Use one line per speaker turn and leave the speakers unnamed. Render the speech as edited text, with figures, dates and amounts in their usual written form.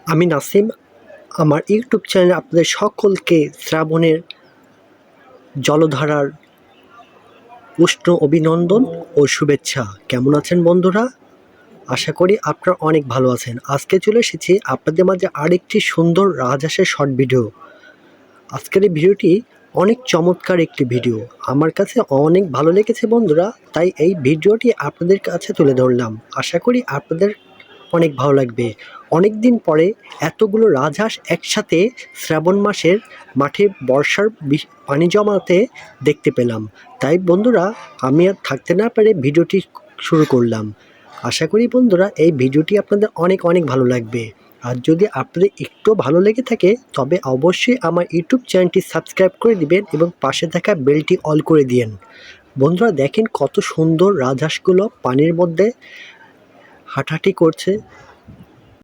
আমি নাসিম। আমার ইউটিউব চ্যানেলে আপনাদের সকলকে শ্রাবণের জলধারার উষ্ণ অভিনন্দন ও শুভেচ্ছা। কেমন আছেন বন্ধুরা? আশা করি আপনারা অনেক ভালো আছেন। আজকে চলে এসেছি আপনাদের মাঝে আরেকটি সুন্দর রাজহাঁসের শর্ট ভিডিও। আজকের এই ভিডিওটি অনেক চমৎকার একটি ভিডিও। আমার কাছে অনেক ভালো লেগেছে বন্ধুরা, তাই এই ভিডিওটি আপনাদের কাছে তুলে ধরলাম। আশা করি আপনাদের অনেক ভালো লাগবে। অনেক দিন পরে এতগুলো রাজহাঁস একসাথে শ্রাবণ মাসের মাঠে বর্ষার পানি জমাতে দেখতে পেলাম। তাই বন্ধুরা, আমি আর থাকতে না পেরে ভিডিওটি শুরু করলাম। আশা করি বন্ধুরা এই ভিডিওটি আপনাদের অনেক অনেক ভালো লাগবে। আর যদি আপনাদের একটু ভালো লেগে থাকে তবে অবশ্যই আমার ইউটিউব চ্যানেলটি সাবস্ক্রাইব করে দিবেন এবং পাশে থাকা বেলটি অল করে দিয়েন। বন্ধুরা দেখেন কত সুন্দর রাজহাঁসগুলো পানির মধ্যে হাঁটাহাঁটি করছে।